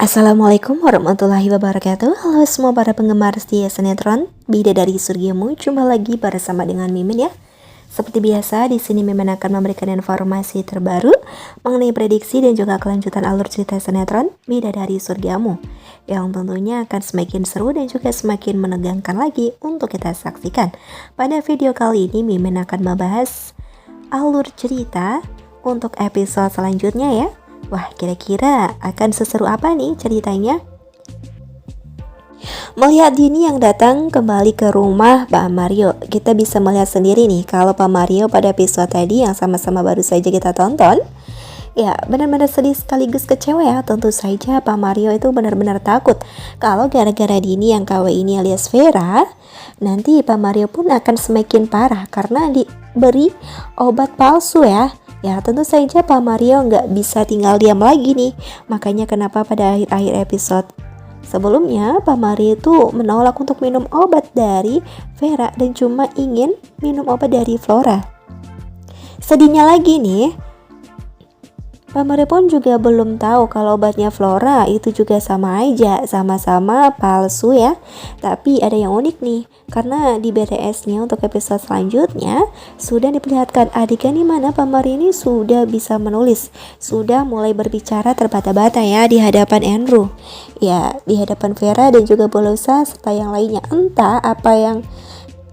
Assalamualaikum warahmatullahi wabarakatuh. Halo semua para penggemar setia sinetron Bidadari Surgamu. Jumpa lagi bersama dengan Mimin ya. Seperti biasa, di sini Mimin akan memberikan informasi terbaru mengenai prediksi dan juga kelanjutan alur cerita sinetron Bidadari Surgamu yang tentunya akan semakin seru dan juga semakin menegangkan lagi untuk kita saksikan. Pada video kali ini Mimin akan membahas alur cerita untuk episode selanjutnya ya. Wah, kira-kira akan seseru apa nih ceritanya? Melihat Dini yang datang kembali ke rumah Pak Mario, kita bisa melihat sendiri nih kalau Pak Mario pada episode tadi yang sama-sama baru saja kita tonton, ya benar-benar sedih sekaligus kecewa ya. Tentu saja Pak Mario itu benar-benar takut kalau gara-gara Dini yang KW ini alias Vera, nanti Pak Mario pun akan semakin parah karena diberi obat palsu ya. Ya tentu saja Pak Mario nggak bisa tinggal diam lagi nih. Makanya kenapa pada akhir-akhir episode sebelumnya Pak Mario itu menolak untuk minum obat dari Vera dan cuma ingin minum obat dari Flora. Sedihnya lagi nih, Pak Mario pun juga belum tahu kalau obatnya Flora itu juga sama aja, sama-sama palsu ya. Tapi ada yang unik nih, karena di BTS-nya untuk episode selanjutnya sudah diperlihatkan adegan di mana Pak Mario ini sudah bisa menulis, sudah mulai berbicara terbata-bata ya di hadapan Andrew. Ya, di hadapan Vera dan juga Bolosa serta yang lainnya. Entah apa yang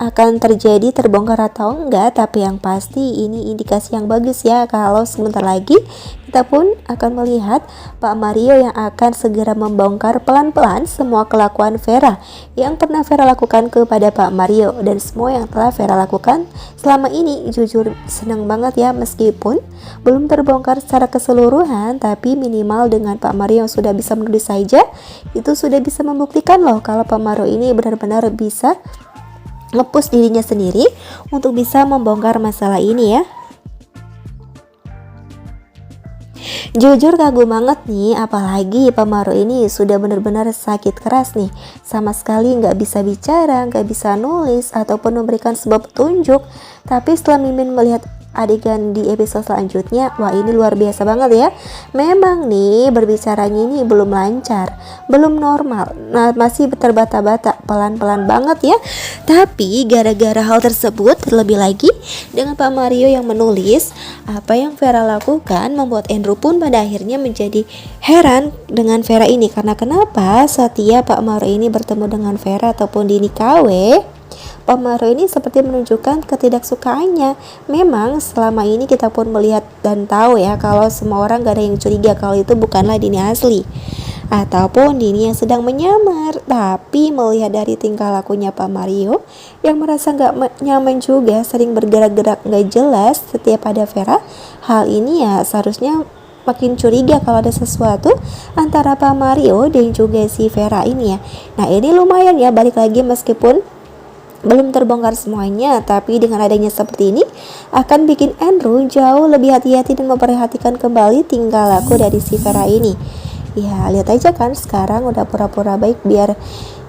akan terjadi terbongkar atau enggak, tapi yang pasti ini indikasi yang bagus ya kalau sebentar lagi kita pun akan melihat Pak Mario yang akan segera membongkar pelan-pelan semua kelakuan Vera yang pernah Vera lakukan kepada Pak Mario dan semua yang telah Vera lakukan selama ini. Jujur senang banget ya, meskipun belum terbongkar secara keseluruhan, tapi minimal dengan Pak Mario yang sudah bisa menulis saja itu sudah bisa membuktikan loh kalau Pak Mario ini benar-benar bisa nge-push dirinya sendiri untuk bisa membongkar masalah ini ya. Jujur kagum banget nih, apalagi Pak Mario ini sudah benar-benar sakit keras nih, sama sekali nggak bisa bicara, nggak bisa nulis ataupun memberikan sebuah petunjuk. Tapi setelah Mimin melihat adegan di episode selanjutnya, wah ini luar biasa banget ya. Memang nih berbicaranya ini belum lancar, belum normal, nah masih terbata-bata, pelan-pelan banget ya. Tapi gara-gara hal tersebut, terlebih lagi dengan Pak Mario yang menulis apa yang Vera lakukan, membuat Andrew pun pada akhirnya menjadi heran dengan Vera ini. Karena kenapa setiap Pak Mario ini bertemu dengan Vera ataupun Dini KW, Pak Mario ini seperti menunjukkan ketidaksukaannya. Memang selama ini kita pun melihat dan tahu ya kalau semua orang gak ada yang curiga kalau itu bukanlah Dini asli ataupun Dini yang sedang menyamar. Tapi melihat dari tingkah lakunya Pak Mario yang merasa gak nyaman juga, sering bergerak-gerak gak jelas setiap ada Vera, hal ini ya seharusnya makin curiga kalau ada sesuatu antara Pak Mario dan juga si Vera ini ya. Nah ini lumayan ya, balik lagi meskipun belum terbongkar semuanya, tapi dengan adanya seperti ini akan bikin Andrew jauh lebih hati-hati dan memperhatikan kembali tingkah laku dari si Vera ini. Ya lihat aja kan, sekarang udah pura-pura baik biar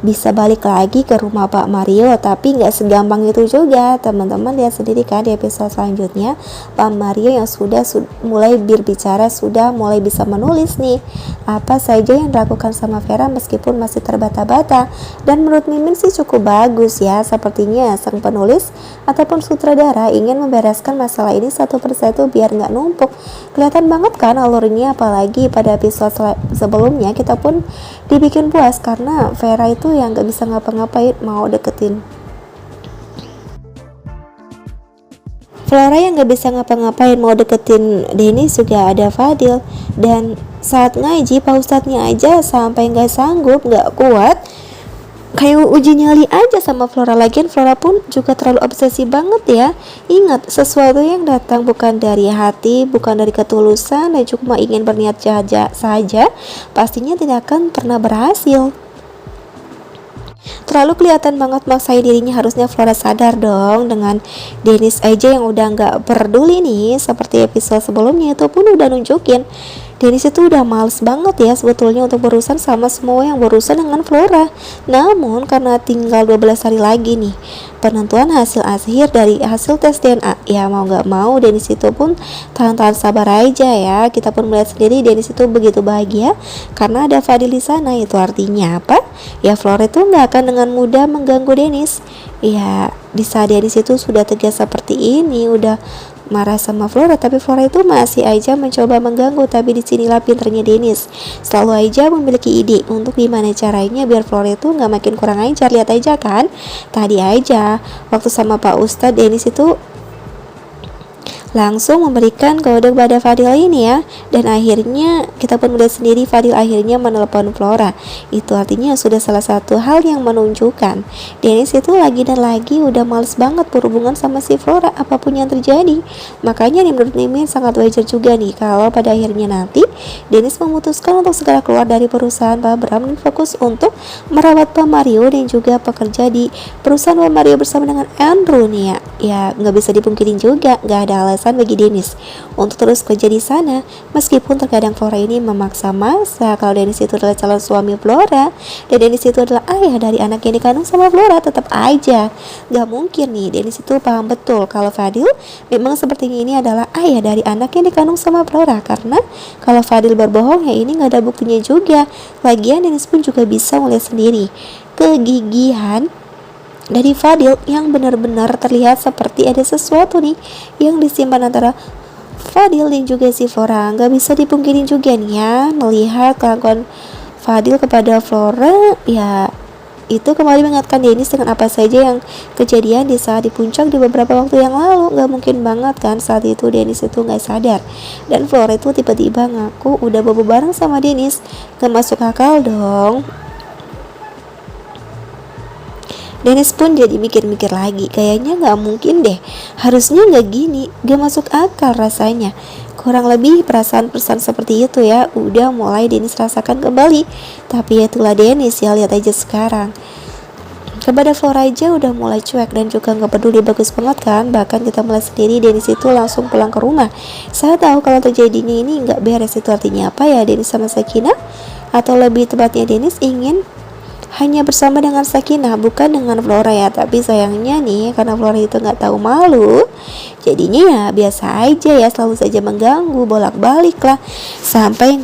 bisa balik lagi ke rumah Pak Mario. Tapi nggak segampang itu juga, teman-teman lihat sendiri kan di episode selanjutnya Pak Mario yang sudah mulai berbicara, sudah mulai bisa menulis nih apa saja yang dilakukan sama Vera meskipun masih terbata-bata. Dan menurut Mimin sih cukup bagus ya, sepertinya sang penulis ataupun sutradara ingin membereskan masalah ini satu persatu biar nggak numpuk. Kelihatan banget kan alurnya, apalagi pada episode sebelumnya kita pun dibikin puas karena Vera itu yang gak bisa ngapa-ngapain mau deketin Flora, yang gak bisa ngapa-ngapain mau deketin Dennis juga ada Fadil. Dan saat ngaji Pak Ustadznya aja sampai gak sanggup, gak kuat, kayak uji nyali aja sama Flora. Lagian Flora pun juga terlalu obsesi banget ya. Ingat, sesuatu yang datang bukan dari hati, bukan dari ketulusan dan cuma ingin berniat jahat saja, pastinya tidak akan pernah berhasil. Terlalu kelihatan banget maksain dirinya. Harusnya Flora sadar dong, dengan Dennis aja yang udah gak peduli nih seperti episode sebelumnya itu pun udah nunjukin Dennis itu udah males banget ya sebetulnya untuk berurusan sama semua yang berurusan dengan Flora. Namun karena tinggal 12 hari lagi nih penentuan hasil akhir dari hasil tes DNA, ya mau gak mau Dennis itu pun tahan-tahan sabar aja ya. Kita pun melihat sendiri Dennis itu begitu bahagia karena ada Fadil di sana. Itu artinya apa? Ya Flora itu gak akan dengan mudah mengganggu Dennis. Ya di saat Dennis itu sudah tegas seperti ini, udah marah sama Flora, tapi Flora itu masih aja mencoba mengganggu. Tapi disinilah pinternya Dennis, selalu aja memiliki ide untuk gimana caranya biar Flora itu nggak makin kurang ajar. Lihat aja kan, tadi aja waktu sama Pak Ustadz, Dennis itu langsung memberikan kode kepada Fadil ini ya, dan akhirnya kita pun melihat sendiri Fadil akhirnya menelpon Flora. Itu artinya sudah salah satu hal yang menunjukkan Dennis itu lagi dan lagi udah males banget berhubungan sama si Flora apapun yang terjadi. Makanya nih menurut Mimin sangat wajar juga nih kalau pada akhirnya nanti Dennis memutuskan untuk segera keluar dari perusahaan Pak Bram dan fokus untuk merawat Pak Mario dan juga pekerja di perusahaan Pak Mario bersama dengan Andrew nih ya. Ya nggak bisa dipungkirin juga, nggak ada alasan bagi Dennis untuk terus kerja di sana. Meskipun terkadang Flora ini memaksa masa kalau Dennis itu adalah calon suami Flora dan Dennis itu adalah ayah dari anak yang dikandung sama Flora, tetap aja nggak mungkin nih Dennis itu paham betul kalau Fadil memang sepertinya ini adalah ayah dari anak yang dikandung sama Flora. Karena kalau Fadil berbohong ya ini nggak ada buktinya juga. Lagian Dennis pun juga bisa melihat sendiri kegigihan dari Fadil yang benar-benar terlihat seperti ada sesuatu nih yang disimpan antara Fadil dan juga si Flora. Nggak bisa dipungkiri juga nih ya, melihat kelakuan Fadil kepada Flora ya itu kembali mengingatkan Dennis dengan apa saja yang kejadian di saat di puncak di beberapa waktu yang lalu. Nggak mungkin banget kan saat itu Dennis itu nggak sadar dan Flora itu tiba-tiba ngaku udah bobo bareng sama Dennis. Nggak masuk akal dong. Dennis pun jadi mikir-mikir lagi, kayaknya gak mungkin deh, harusnya gak gini, gak masuk akal rasanya. Kurang lebih perasaan-perasaan seperti itu ya udah mulai Dennis rasakan kembali. Tapi ya itulah Dennis ya, lihat aja sekarang kepada Flora aja udah mulai cuek dan juga gak peduli, bagus banget kan. Bahkan kita melihat sendiri Dennis itu langsung pulang ke rumah. Saya tahu kalau terjadinya ini gak beres. Itu artinya apa ya, Dennis sama Sakinah, atau lebih tepatnya Dennis ingin hanya bersama dengan Sakinah, bukan dengan Flora ya. Tapi sayangnya nih karena Flora itu nggak tahu malu, jadinya ya biasa aja ya, selalu saja mengganggu, bolak-balik lah sampai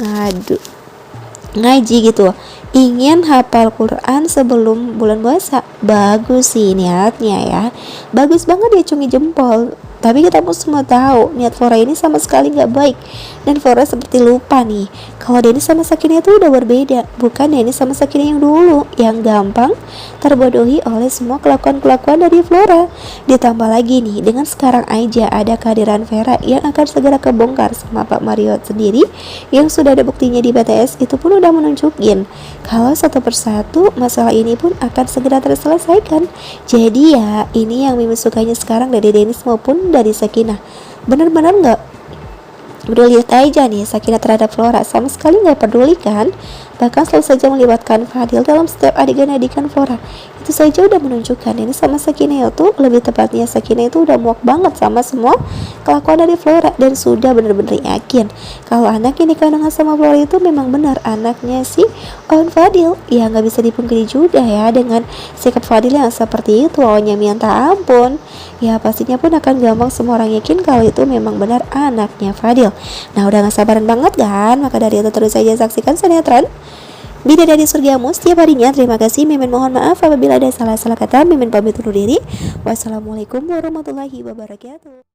ngaji gitu, ingin hafal Quran sebelum bulan puasa. Bagus sih niatnya ya, bagus banget dia cungi jempol. Tapi kita pun semua tahu niat Flora ini sama sekali gak baik. Dan Flora seperti lupa nih kalau Dennis sama Sakinah itu udah berbeda. Bukan Dennis sama Sakinah yang dulu yang gampang terbodohi oleh semua kelakuan-kelakuan dari Flora. Ditambah lagi nih dengan sekarang aja ada kehadiran Vera yang akan segera kebongkar sama Pak Mario sendiri, yang sudah ada buktinya di BTS. Itu pun udah menunjukin kalau satu persatu masalah ini pun akan segera terselesaikan. Jadi ya ini yang Mimin sukanya sekarang dari Dennis maupun dari Sakinah. Benar-benar nggak peduli aja nih Sakinah terhadap Flora, sama sekali nggak peduli kan. Bahkan selalu saja melibatkan Fadil dalam setiap adegan-adegan Flora. Itu saja udah menunjukkan ini sama Sakinah itu, lebih tepatnya Sakinah itu udah muak banget sama semua kelakuan dari Flora dan sudah benar-benar yakin kalau anak ini kandungan sama Flora itu memang benar anaknya si Owen Fadil. Ya nggak bisa dipungkiri juga ya dengan sikap Fadil yang seperti itu, awalnya minta ampun. Ya pastinya pun akan gampang semua orang yakin kalau itu memang benar anaknya Fadil. Nah udah gak sabaran banget kan? Maka dari itu terus saja saksikan sinetron Bidadari Surgamu setiap harinya. Terima kasih. Mimin mohon maaf apabila ada salah-salah kata. Mimin pamit undur diri. Wassalamualaikum warahmatullahi wabarakatuh.